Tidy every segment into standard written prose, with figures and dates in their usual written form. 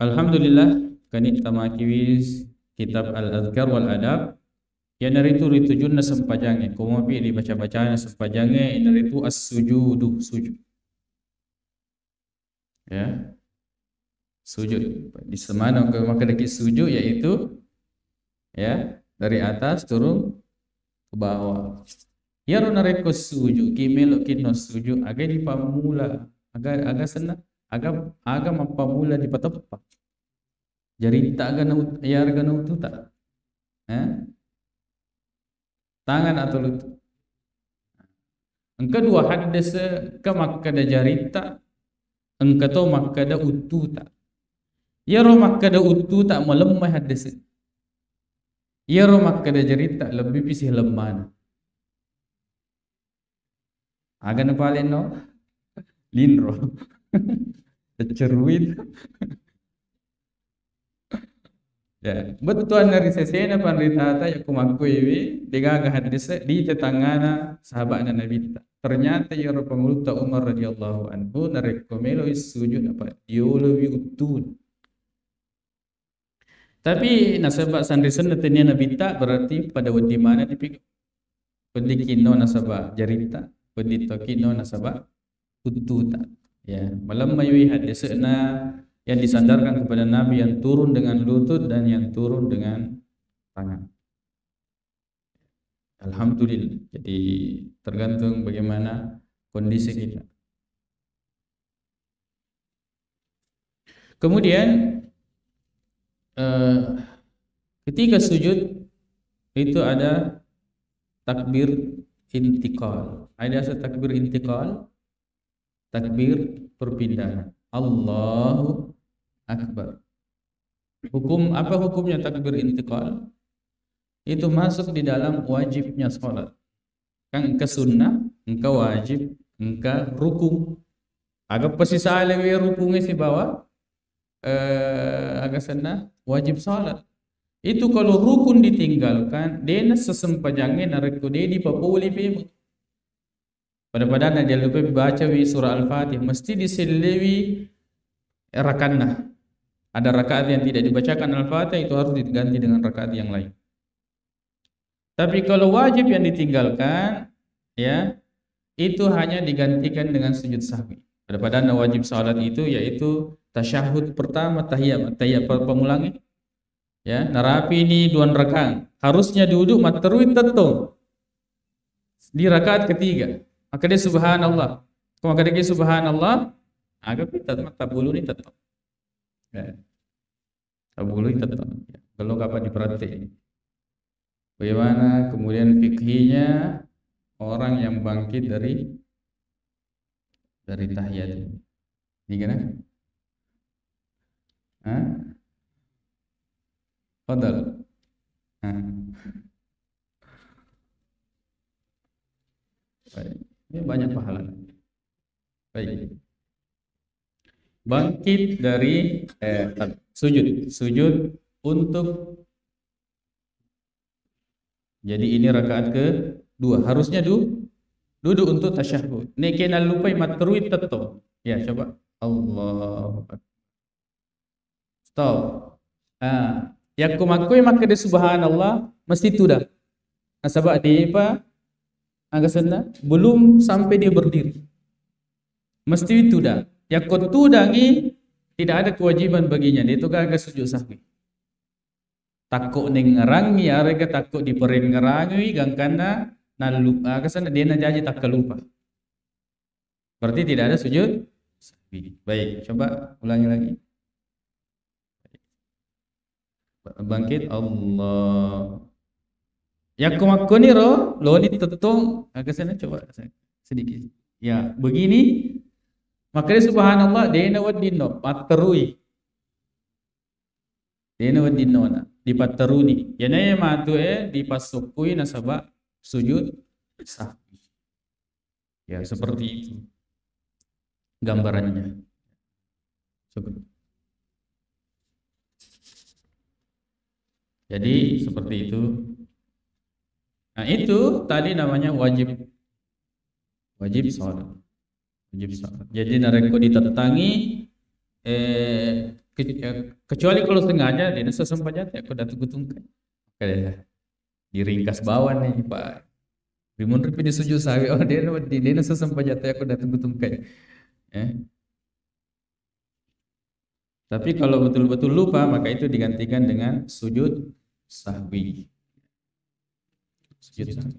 Alhamdulillah kani tamakiwis kitab Al-Adhkar wal Adab yang dari itu ritujunna sempajange komapi dibaca-bacanya sempajange yang dari itu as-sujudu sujud ya sujud di semana maka deki sujud yaitu ya dari atas turun ke bawah ya runareko sujud kimelo kino sujud aga di pamula aga senang aga mapamula di patapa jari tak aga ya aga nautu tak tangan atau lutut. Yang kedua hadis ke makkada jarita engkau makkada utu tak. Ya ro makkada utu tak melemah hadis. Ya ro makkada jarita lebih pisih lemah. Agan paling no linro. Cerwit. Ya, betuan dari sesena panritata ya kumakui digaga hadis di tetangana sahabatna Nabi. Ternyata ya penguluta Umar radhiyallahu anhu narekomelo sujud apa diolowi utun. Tapi nasabah sandrisen natenya Nabi tak berarti pada wedi mana dipikir. Pendikino nasabah jarita, penditokino nasabah ututa. Ya, malam mayui hadisna yang disandarkan kepada Nabi yang turun dengan lutut dan yang turun dengan tangan. Alhamdulillah. Jadi tergantung bagaimana kondisi kita. Kemudian ketika sujud itu ada takbir intiqal. Ada takbir intiqal, takbir perpindahan. Allahu Akbar. Apa hukumnya takbir intiqal? Itu masuk di dalam wajibnya salat. Kan engkau sunnah, engkau wajib, engkau rukun. Agak pesisa lewe rukunnya si bawah, agak sana wajib salat. Itu kalau rukun ditinggalkan, dena sesempajangnya nareku de di papuli pemu. Pada dia lupa baca surah Al-Fatihah mesti diselewi rakanah. Ada rakaat yang tidak dibacakan Al-Fatihah itu harus diganti dengan rakaat yang lain. Tapi kalau wajib yang ditinggalkan ya itu hanya digantikan dengan sujud sahwi. Pada wajib salat itu yaitu tasyahud pertama tahiyat pemulangi. Ya, narapi ini 2 rakaat. Harusnya duduk materui tetong. Di rakaat ketiga. Maka dia subhanallah. Maka dia subhanallah, agak kita tabulu ni tetap. Ya. Tabulu ni tetap. Ya. Kalau kapan diperhatikan. Bagaimana kemudian fikihnya orang yang bangkit dari tahiyat. Ini kan? Fadal. Baik. Ini banyak pahala. Baik. Bangkit dari sujud untuk jadi ini rakaat ke-2. Harusnya duduk untuk tasyahud. Nek kena lupa matruit tetap. Ya, coba. Allahu Akbar. Stop. Ya kumakui maka dia subhanallah mesti tu dah. Sebab dia apa? Agak sana belum sampai dia berdiri. Mesti itu dah. Ya tu dah ni tidak ada kewajiban baginya. Dia itu agak sujud sahwi. Takut nengerangi, arega takut diperengerangi, gangkana nalupa. Agak sana dia najaji tak kelupa. Berarti tidak ada sujud sahwi. Baik, coba ulangi lagi. Bangkit Allah. Ya kumakku ni lo ni tetong agak sana coba sedikit. Ya, begini maka dia subhanallah dena wadinno paterui. Dena wadinno na dipateruni. Yana matu dipasukui nasaba sujud sahwi. Ya, seperti itu gambarannya. Coba. Jadi seperti itu. Nah itu tadi namanya wajib salat. Wajib salat. Jadi nareko ditetangi kecuali kalau sengaja dia sesempat jatuh aku datang kutungkai. Kayak diringkas bawah nih Pak. Rimun ripi di sujud sawi oh dia sesempat jatuh aku datang kutungkai. Tapi kalau betul-betul lupa maka itu digantikan dengan sujud sahwi.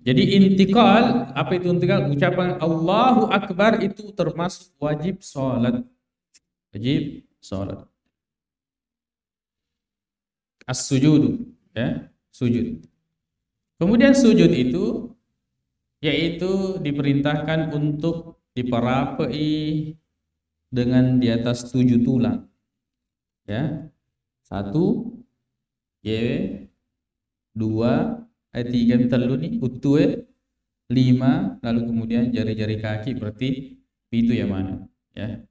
Jadi intikal, apa itu intikal? Ucapan Allahu Akbar itu termasuk wajib sholat. Wajib sholat. As-sujudu, ya, sujud. Kemudian sujud itu yaitu diperintahkan untuk diparapai dengan di atas 7 tulang. Ya. 1 2 3 telu ni utu 5 lalu kemudian jari-jari kaki berarti itu yang mana? Ya.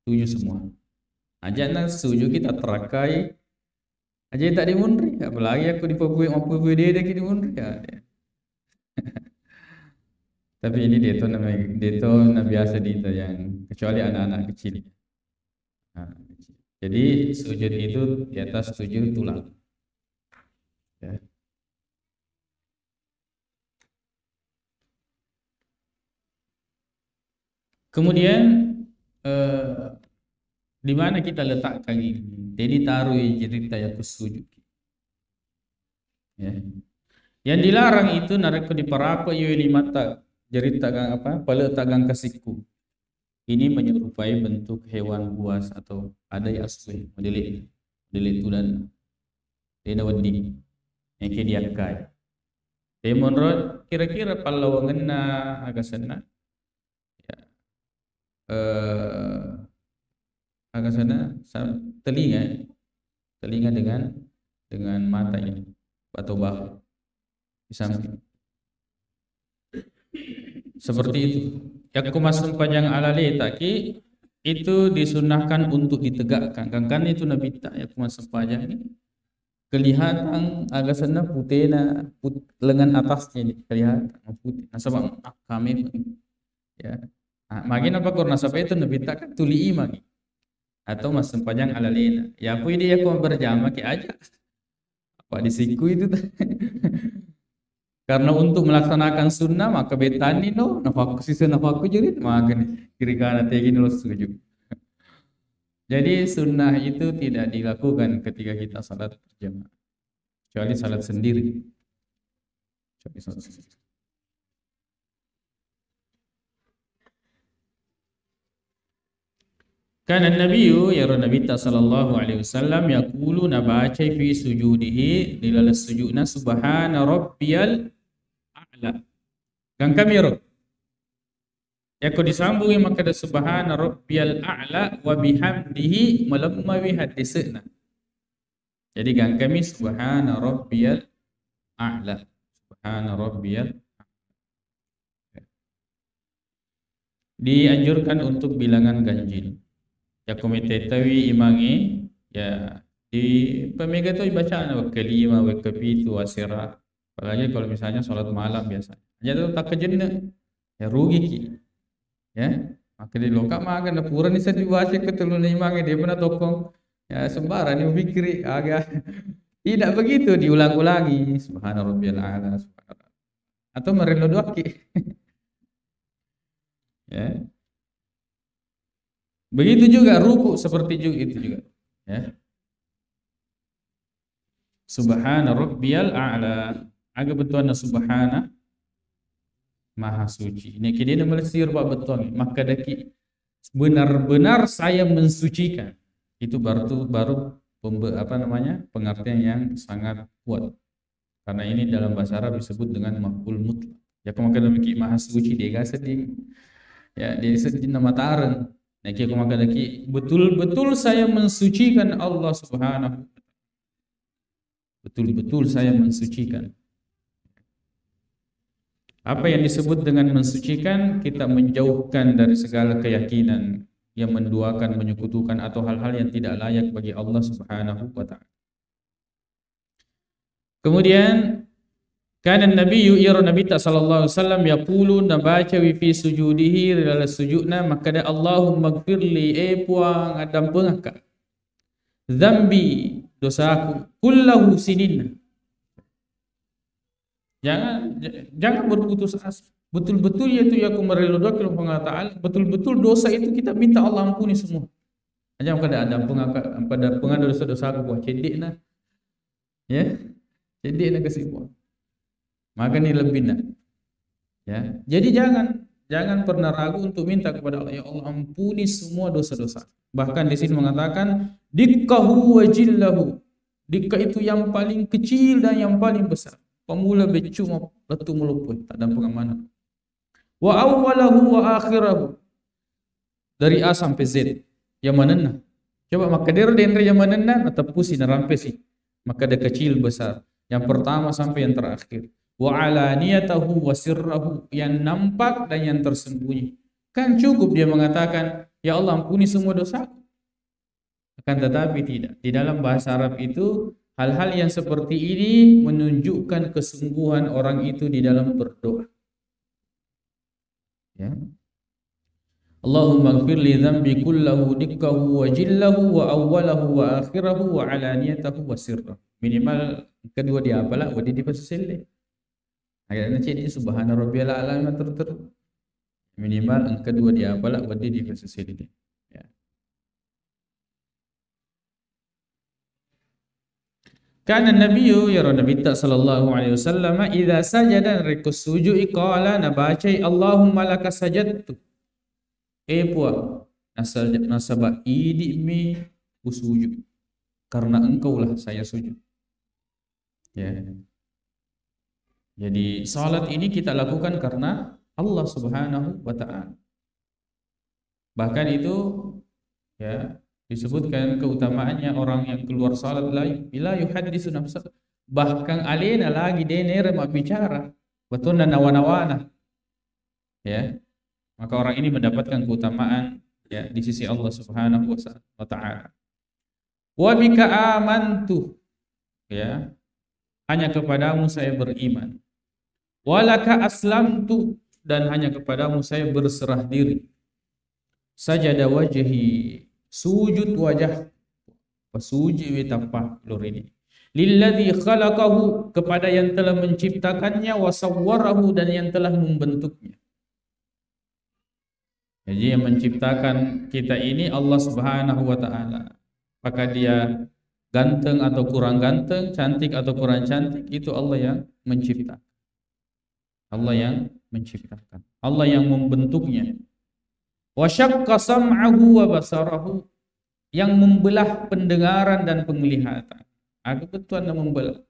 7 semua. Ajakna sujud kita terakai aja tak dimundri, apalagi aku di Papua dia dimundri ya. Tapi ini dia tu biasa di itu yang kecuali anak-anak kecil. Jadi sujud itu di atas 7 tulang. Ya. Kemudian di mana kita letakkan ini? Jadi taruh cerita yang sujud. Ya. Yang dilarang itu nareko di parapa yo limata jerita gang apa? Pala tagang kasiku. Ini menyerupai bentuk hewan buas atau ada yang asli modelit tulan denawadi yang kediakai. Menurut kira-kira palawangan na agasana ya agasana telinga dengan mata ini atau bahu di samping seperti itu. Yaku masuk panjang alali taki itu disunahkan untuk ditegakkan. Kan itu Nabi tak yaku masuk panjang ini kelihatan agak sana putih lengan atasnya ini kelihatan putih. Nasabang kami ya. Magin apa korna sampai itu Nabi tak kan tuli imagi atau masuk panjang alali. Ya aku ini aku berjamaah ki aja. Apa di siku itu karena untuk melaksanakan sunnah maka betani no nafaku sisa nafaku jadi maka kiri kanan tegin lo setuju. Jadi sunnah itu tidak dilakukan ketika kita salat berjamaah kecuali salat sendiri. Karena Nabi sallallahu alaihi wasallam yaqulu nabaca fi sujudihi dilal sujudna subhana rabbiyal a'la. Kan kami roh. Yako disambungi maka ada subhana rabbiyal a'la wa bihamdihi malamma wi hadisna. Jadi kan kami subhana rabbiyal a'la. Subhana rabbiyal dianjurkan untuk bilangan ganjil. Ya komite tawi imangi ya di pemega tu bacaan kelima kepitu asira. Apalagi kalau misalnya sholat malam biasa. Jadi tak kejenna ya rugi ki. Ya, maka di lokak makan pura ni saya dibaca ketulun imangi dia pernah tokong ya sembarang ni fikri agak tidak begitu diulang-ulangi subhana rabbiyal a'la atau merelo doa ki. Ya. Begitu juga ruku seperti itu juga ya. Subhana rabbiyal a'la. Agak betul subhana maha suci. Ini kini dia melesir pak betul. Maka daki benar-benar saya mensucikan. Itu baru pengertian yang sangat kuat. Karena ini dalam bahasa Arab disebut dengan maf'ul mutlaq. Ya kemudian demikian maha suci dia sedih. Ya dia sedih nama tareng. Naki aku maka daki betul-betul saya mensucikan Allah Subhanahu. Betul-betul saya mensucikan. Apa yang disebut dengan mensucikan? Kita menjauhkan dari segala keyakinan yang menduakan, menyekutukan atau hal-hal yang tidak layak bagi Allah Subhanahu wa taala. Kemudian kana Nabi sallallahu alaihi wasallam yaqulu nabaca fi sujudihi dalam sujudna maka da Allahumma gfirli puang adam pengaka Zambi, dosaku, kullahu sinin. Jangan berputus asa. Betul-betul yaitu aku meridhokan Allah Ta'ala. Betul-betul dosa itu kita minta Allah ampuni semua. Jangan ada pengaduan dosa-dosa aku buat cedek nah. Ya. Cedek nak kesimpulan. Maka ni lebih nak. Ya. Jadi jangan pernah ragu untuk minta kepada Allah, ya Allah ampuni semua dosa-dosa. Bahkan di sini mengatakan dikkahu wa jillahu. Dikka itu yang paling kecil dan yang paling besar. Pemula becuma letu meluput, tak ada pengamanah. Wa awwalahu wa akhirahu. Dari A sampai Z. Yang mana? Coba maka dia yang mana tepusi dan rampesi. Maka dia kecil besar. Yang pertama sampai yang terakhir. Wa alaniyatahu wa sirrahu, yang nampak dan yang tersembunyi. Kan cukup dia mengatakan, ya Allah ampuni semua dosa. Akan tetapi tidak. Di dalam bahasa Arab itu hal-hal yang seperti ini menunjukkan kesungguhan orang itu di dalam berdoa. Ya. Allahumma ighfir li dhanbi kullahu dikkahu wa jillahu wa awwalahu wa akhirahu wa alaniyatahu wa sirrahu. Minimal kedua dia apalah wadi di pasal. Ayat nanti ini subhana rabbiyal a'la terus. Minimal kedua dia apalah wadi di pasal ini. Ya. Kana Nabiyu ya Nabi sallallahu alaihi wasallam idza sajada rikus sujud qala nabacai Allahumma laka sajadtu. Puak nasaba idi mi usujud karena engkaulah saya sujud. Ya. Jadi salat ini kita lakukan karena Allah Subhanahu wa taala. Bahkan itu ya disebutkan keutamaannya orang yang keluar salat bila yuhaddisu nafsa, bahkan alena lagi denere mak bicara betul dan nawana-wana. Ya. Maka orang ini mendapatkan keutamaan ya di sisi Allah Subhanahu wa taala. Wa bika amantu, ya. Hanya kepadamu saya beriman. Walaka aslamtu, dan hanya kepadamu saya berserah diri. Sajada wajhi, sujud wajah, pasujud witapa lur ini. Lilladzi khalaqahu, kepada yang telah menciptakannya, wasawwarahu, dan yang telah membentuknya. Jadi yang menciptakan kita ini Allah Subhanahu wa taala. Apakah dia ganteng atau kurang ganteng, cantik atau kurang cantik, itu Allah yang menciptakan. Allah yang menciptakan. Allah yang membentuknya. Wa syaqqa sam'ahu wa basarahu, yang membelah pendengaran dan penglihatan. Aku betul nak membelah.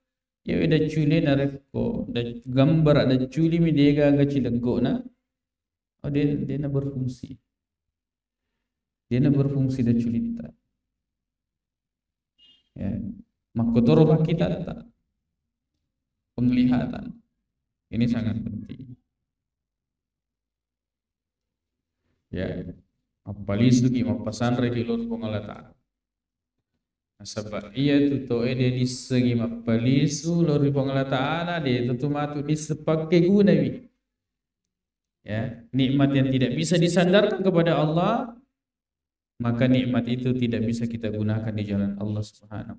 Ya ada culi nareko, ada gambar ada culi mi dega gaci leggo na. Oh dia nak berfungsi. Dia nak berfungsi dah culita. Ya, makotor kita tak. Penglihatan. Ini sangat penting. Ya, apalisu ki mapasandre di lor pengalata. Sebab ia tu to dia di segi mapalisu lor pengalata ana dia tu matu di sepakai guna wi. Ya, nikmat yang tidak bisa disandarkan kepada Allah, maka nikmat itu tidak bisa kita gunakan di jalan Allah Subhanahu.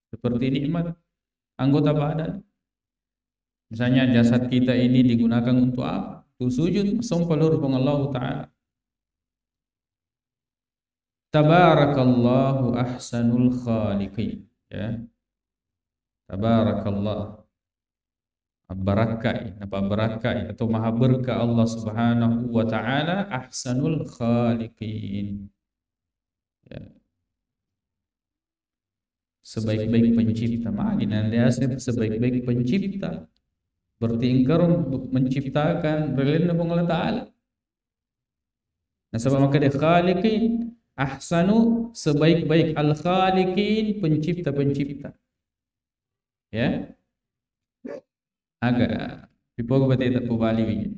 Seperti nikmat anggota badan. Misalnya jasad kita ini digunakan untuk apa? Untuk sujud, sompalur Allah Ta'ala. Tabarakallahu ahsanul khaliqin. Ya. Tabarakallah. Barakai, apa barakai atau maha berkah Allah Subhanahu wa taala, ahsanul khaliqin. Ya. Sebaik-baik pencipta, maknanya dia sebaik-baik pencipta. Berarti engkau menciptakan relena Allah taala. Nah, sebab maka dia khaliqin, ahsanu sebaik-baik al-khaliqin, pencipta-pencipta. Ya. Agak pipo berarti tak pobali.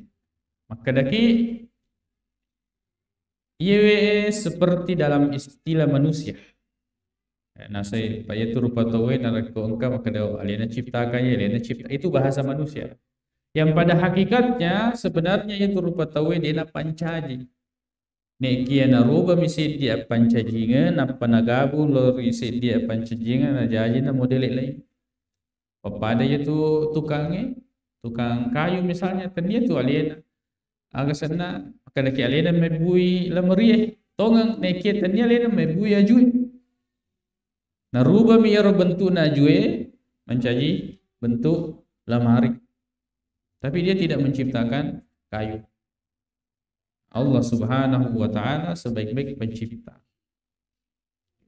Maka daki ia seperti dalam istilah manusia. Nah saya payah tu rupa tahu narako engkau maka dia alina ciptakan ya, alina cipta itu bahasa manusia. Yang pada hakikatnya sebenarnya itu rupa tahu dia na pancaji. nek kia naruba misi dia pancajingan apa nagabu lor isi dia pancajingan na jaji na model lain. Pada itu tukangnya, tukang kayu misalnya, ternyata tu alien agak sana kada ki alien mebui lamrie tongang nek kia ternyata alien mebui ajui. Naruba mi yaro bentuk najue mencaji bentuk lamari. Tapi dia tidak menciptakan kayu. Allah Subhanahu wa taala sebaik-baik pencipta.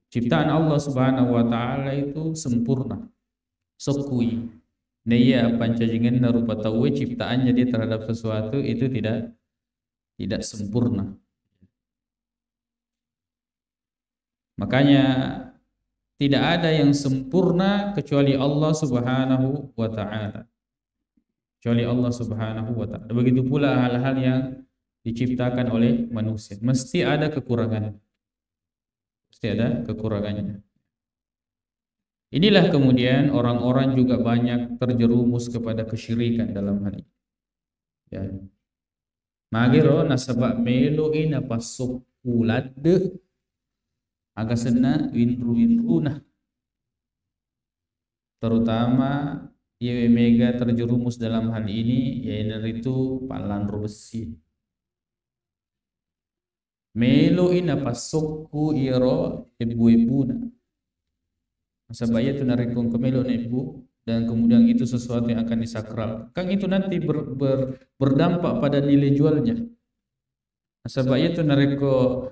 Ciptaan Allah Subhanahu wa taala itu sempurna. Sokui. Neya pancajingan narupa tahu ciptaannya dia terhadap sesuatu itu tidak sempurna. Makanya tidak ada yang sempurna kecuali Allah Subhanahu wa taala. Kecuali Allah Subhanahu wa taala. Begitu pula hal-hal yang diciptakan oleh manusia, mesti ada kekurangannya. Mesti ada kekurangannya. Inilah kemudian orang-orang juga banyak terjerumus kepada kesyirikan dalam hal ini. Ya. Magiro nasabak melo ina pasok ulad agak sena winru nah. Terutama Yewe Mega terjerumus dalam hal ini yaitu palan besi. Melo ina pasokku iro ibu-ibuna. Nasabaya itu narikung kemelo na ibu dan kemudian itu sesuatu yang akan disakral. Kan itu nanti berdampak pada nilai jualnya. Nasabaya itu nariko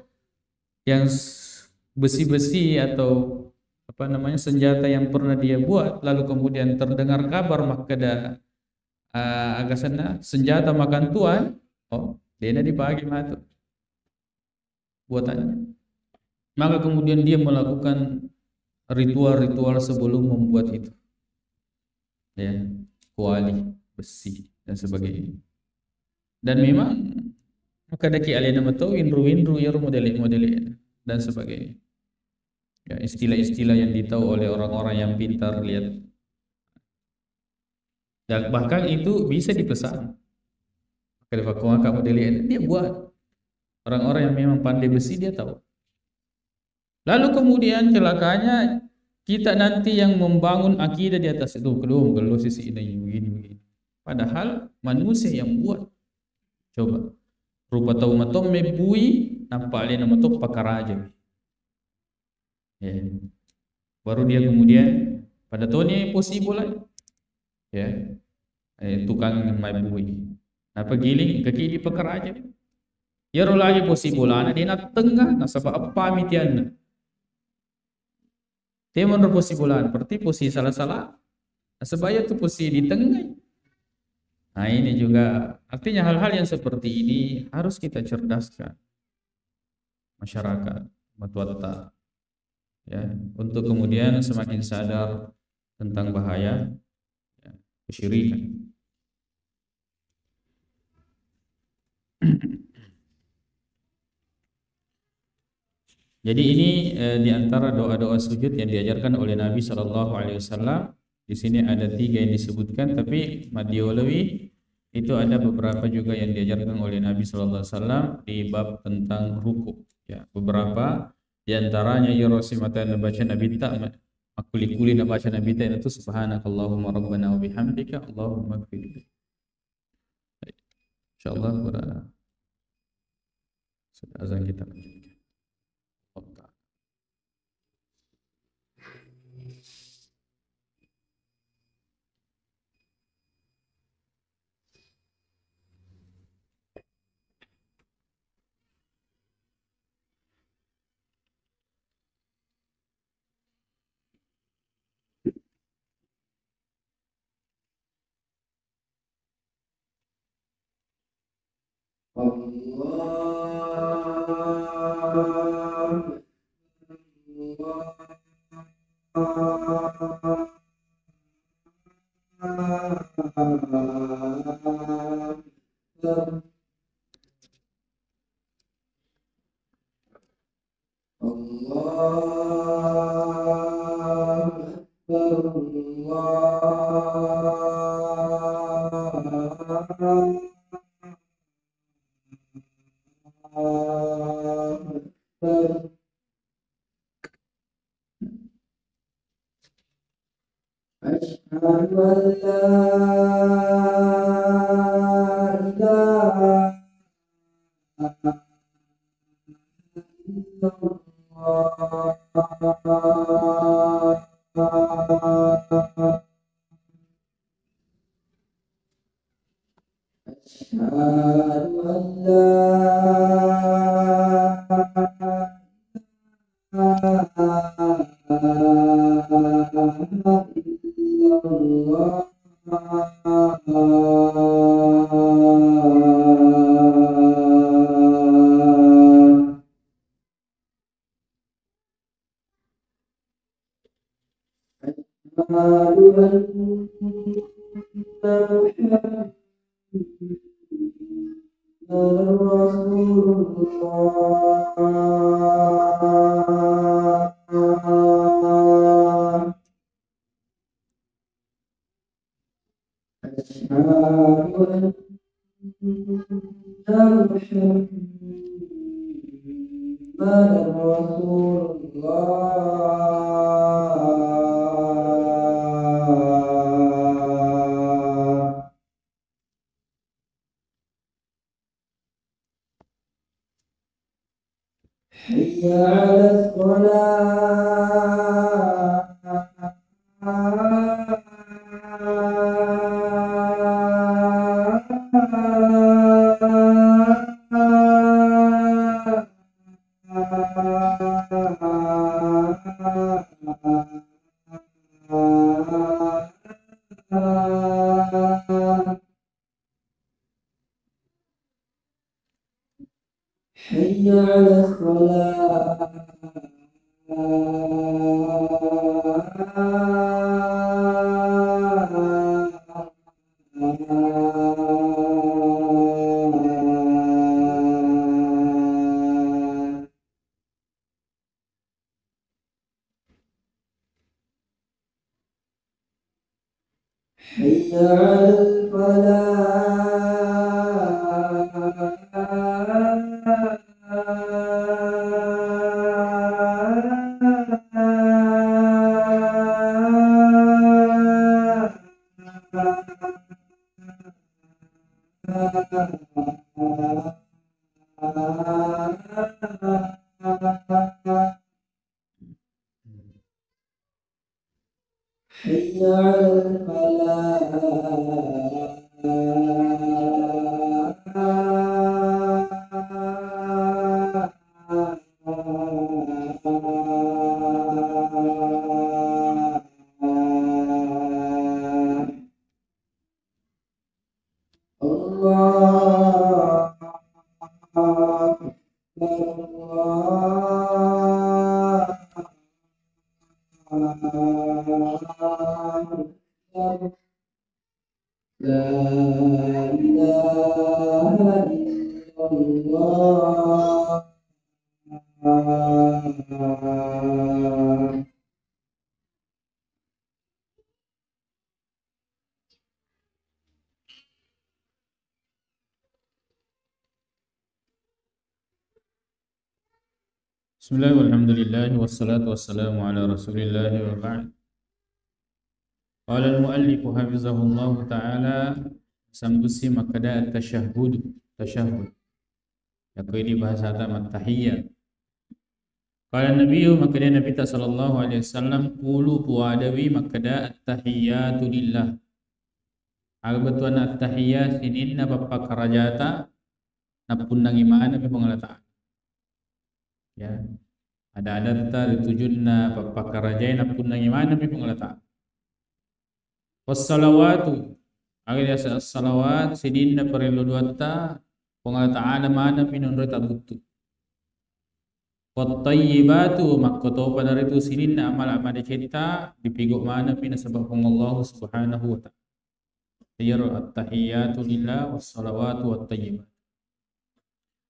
yang besi-besi atau apa namanya senjata yang pernah dia buat lalu kemudian terdengar kabar maka agak sana senjata makan tuan dia dibagi matu buatannya, maka kemudian dia melakukan ritual-ritual sebelum membuat itu, ya, kuali besi dan sebagainya. Dan memang maka daki alien atau winru ya model dan sebagainya. Ya, istilah-istilah yang ditahu oleh orang-orang yang pintar lihat. Dan bahkan itu bisa dipesan. Kalau kamu model dia buat. Orang-orang yang memang pandai besi dia tahu. Lalu kemudian celakanya kita nanti yang membangun akidah di atas itu kedua sisi ini begini. Padahal manusia yang buat. Coba. Rupa tahu matom mebui nampak alih nama tok pakar aja. Ya. Baru dia kemudian pada tahun ini possible lah. Ya. Tukang mebui. Nah pegiling kaki di pakar aja. Ya lagi possible ana dia nak tengah nasaba apa mitian. Temon possible berarti posisi salah-salah. Sebaya itu posisi di tengah. Nah ini juga artinya hal-hal yang seperti ini harus kita cerdaskan masyarakat matwata ya untuk kemudian semakin sadar tentang bahaya ya, kesyirikan. Jadi ini di antara doa-doa sujud yang diajarkan oleh Nabi Shallallahu Alaihi Wasallam. Di sini ada 3 yang disebutkan, tapi Madiolawi itu ada beberapa juga yang diajarkan oleh Nabi Shallallahu Alaihi Wasallam di bab tentang ruku. Ya, beberapa di antaranya ya Rasulullah baca Nabi tak akuli-kuli baca Nabi tak itu Subhanakallahumma rabbana wa bihamdika Allahumma ighfir. Insyaallah sudah azan kita. أشهد أن لا إله إلا الله. أشهد أن لا إله إلا الله. أشهد أن محمدا رسول الله. أشهد أن محمدا رسول الله. حي على الصلاة. حي على الصلاة. حي على الفلاح. حي على الفلاح. الله أكبر. الله أكبر. لا إله إلا الله. Bismillah walhamdulillah wassalatu wassalamu ala rasulillah wa ba'd. Qala al-muallif hafizahullah ta'ala sambusi makada at-tashahhud. Yang ini bahasa at-tahiyyat. Qala Nabi makada Nabi sallallahu alaihi wasallam qulu puadawi makada at-tahiyyatu lillah. Agabatuan at-tahiyyat sininna bappa karajata napun nang imana bi pangalata. Ya, ada ditujunna papakarajayna punna imana mi pengalata. Wassalawatu agak dia salawat sidinna perlu duatta pengalata ana mana minun reta butu. Wattayyibatu makkoto pada itu sidinna amal cerita dipigok mana mina sebab Allah Subhanahu wa ta'ala. Yaro at-tahiyyatu lillah wassalawatu wattayyibat.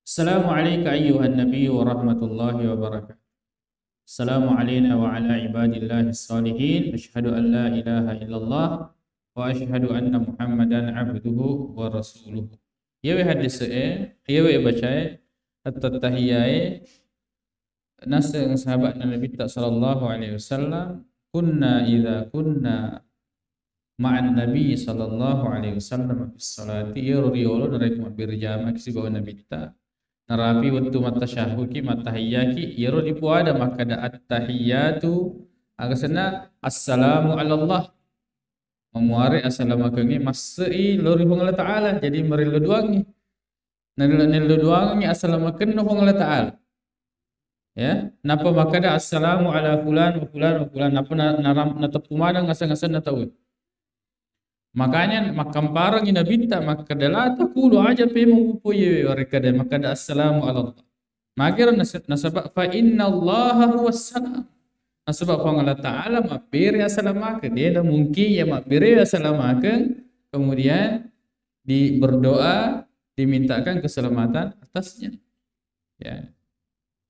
Assalamualaikum ayyuhan nabiy wa rahmatullahi wa barakatuh. Assalamu alayna wa ala ibadillahi salihin. Asyhadu an la ilaha illallah wa asyhadu anna Muhammadan abduhu wa rasuluhu. Yewe hadis yewe baca at-tahiyyah nas sahabat Nabi sallallahu alaihi wasallam kunna idza kunna ma'an Nabi sallallahu alaihi wasallam fi salati yuriolo narik birjama kisi bawa Nabi ta narapi waktu mata syahuki mata hayyaki yaro dipuada maka da at-tahiyatu agasana assalamu ala Allah memuari assalamu kengi masai lori hong Allah taala jadi merilo duangi nelo duangi assalamu kenno hong Allah taala ya napa maka da assalamu ala fulan wa fulan wa fulan napa naram natapumana ngasa-ngasa na tahu. Makanya makam parang ina binta maka dala takulu aja pe mengupu ye mereka dah maka da assalamu ala Allah. Maka nasabak fa inna Allah huwas salam. Nasabak fa Allah taala mabiri assalamaka dia dah mungkin ya mabiri assalamaka kemudian berdoa dimintakan keselamatan atasnya. Ya.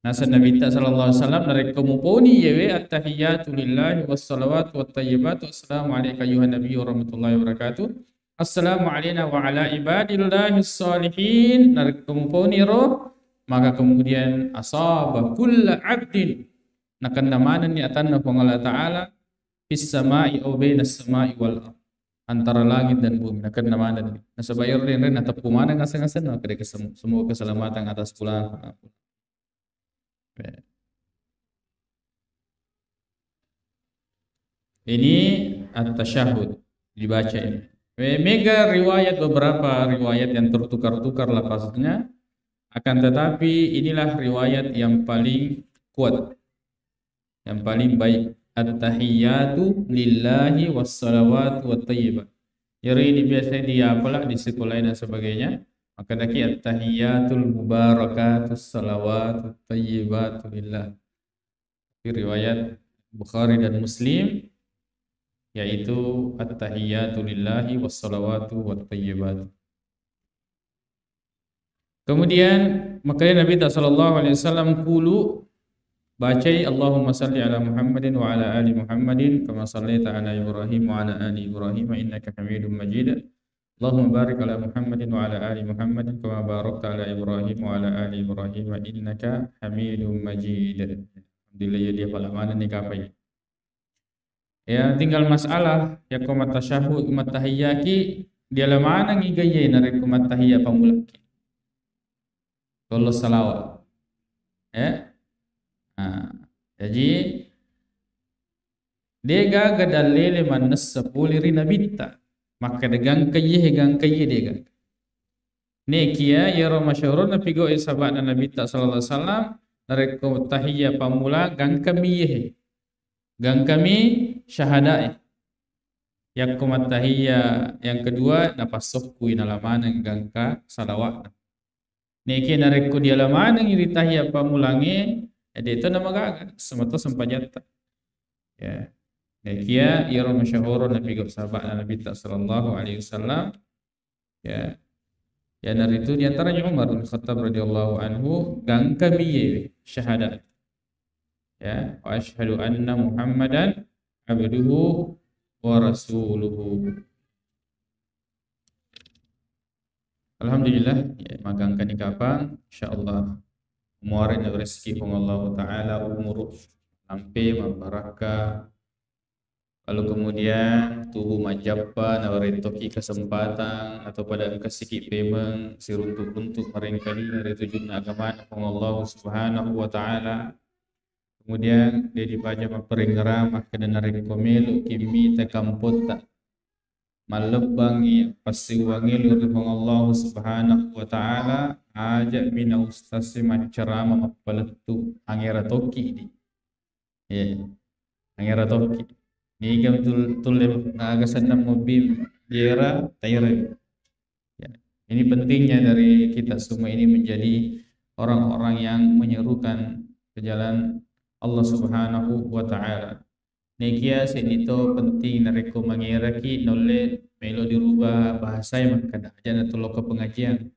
Nasa Nabi sallallahu alaihi wasallam narek kumuponi yewe at-tahiyatu lillahi wassalawatu wattayyibatu assalamu alayka ayuhan nabiyyu warahmatullahi wabarakatuh assalamu alayna wa ala ibadillahi salihin narek kumuponi roh maka kemudian asaba kulla abdin nakan namanan ni atanna Allah taala fis samai aw bainas samai wal ard antara langit dan bumi nakan namanan nasabayar ren atau pumana ngasang-ngasang kada semua keselamatan atas pulang. Ini at-tasyahud dibaca ini. Mega riwayat beberapa riwayat yang tertukar-tukar lafaznya akan tetapi inilah riwayat yang paling kuat. Yang paling baik at-tahiyyatu lillahi wassalawatu wattayyibat. Jadi ini biasa diapalah di sekolah dan sebagainya. Maka daki at-tahiyyatul mubarakatus salawatut thayyibatu lillah. Di riwayat Bukhari dan Muslim yaitu at-tahiyyatu lillahi wassalawatu wattayyibat. Kemudian maka Nabi sallallahu alaihi wasallam qulu bacai Allahumma salli ala Muhammadin wa ala ali Muhammadin kama sallaita ala Ibrahim wa ala ali Ibrahim innaka Hamidum Majid. Allahumma barik ala Muhammadin wa ala ali Muhammadin kama barakta ala Ibrahim wa ala ali Ibrahim innaka Hamidum Majid. Alhamdulillah ya dia pala mana ni kapai. Ya tinggal masalah ya kumat tasyahud kumat tahiyyaki dia lamana ngigaye narek kumat tahiyya pamulaki. Kalau salawat. Ya. Nah, jadi dia gadalele manas sepuliri nabita. Maka gang kaye dega. Nekia ya masyhurun nabi go sahabat Nabi sallallahu alaihi wasallam narek tahiyya pamula gang kami syahada yang kumat tahiyya yang kedua napasok ku inalaman gang ka salawat. Nekia narek ko dia laman ng tahiyya pamulangi dito na magaga semata sampajata. Ya. Nekia ya masyhurun nabi go sahabat Nabi sallallahu alaihi wasallam ya dari itu di antaranya Umar bin Khattab radhiyallahu anhu gang kami syahadat ya wa asyhadu anna Muhammadan abduhu wa rasuluhu. Alhamdulillah ya magangkan ikapang insyaallah muarin rezeki pang Allah taala umur sampai mabaraka. Lalu kemudian tubuh majappa nawaritoki kesempatan atau pada kesikit pemeng si runtuk-runtuk merengkali dari tujuan agama Allah Subhanahu wa taala. Kemudian dia dibaca maperingeramah kena narik komelu kimi tekampot tak malebangi pasiwangi luri Allah Subhanahu wa taala ajak mina ustasi macarama mapaletu angera toki di. Ya. Angera toki. Ni kami tulem agasan mobil diera tayre. Ya. Ini pentingnya dari kita semua ini menjadi orang-orang yang menyerukan ke jalan Allah Subhanahu wa taala. Nekia sedito penting nareko mangiraki nolle melo dirubah bahasa yang kada aja natolo ke pengajian.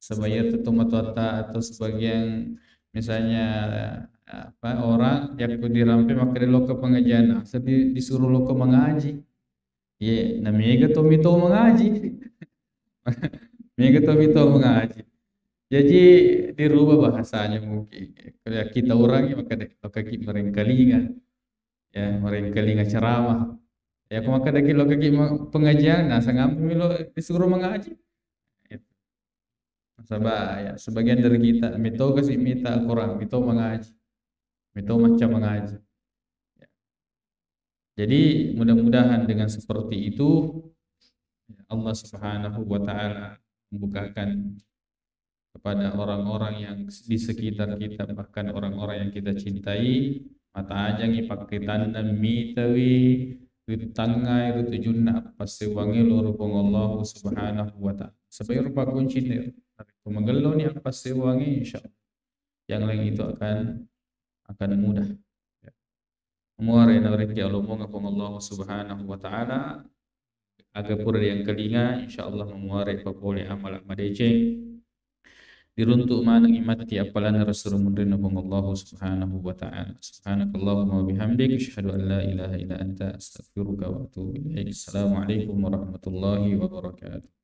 Sebayar tutumatata atau sebagian misalnya orang yang dirampe maka dia loka pengajian disuruh loka mengaji ye namanya tomito mengaji mega tomito mengaji jadi dirubah bahasanya mungkin kalau kita orang maka loka merengkalinga ya merengkalinga ceramah Ya aku maka daki lo kaki pengajian, nah sangat lo disuruh mengaji. Itu. Sabah ya sebagian dari kita, mito kasih mita Al-Quran, mito mengaji, mito macam mengaji. Ya. Jadi mudah-mudahan dengan seperti itu Allah Subhanahu wa taala membukakan kepada orang-orang yang di sekitar kita, bahkan orang-orang yang kita cintai, mata ajang ipakitan dan mitawi tangai rutujunna pasewangi lorupong Allah Subhanahu wa taala. Sebagai rupa kunci ni pemegelo ni pasewangi insyaallah yang lain itu akan mudah. Muarai na rezeki Allah mongapong Allah Subhanahu wa taala agak pura yang kelinga insyaallah memuarai papole amal madece diruntuk manang imati apalan rasul mundrina bang Allah Subhanahu wa taala. Subhanakallahumma wa bihamdik asyhadu an la ilaha illa anta astaghfiruka wa atubu ilaik. Assalamualaikum warahmatullahi wabarakatuh.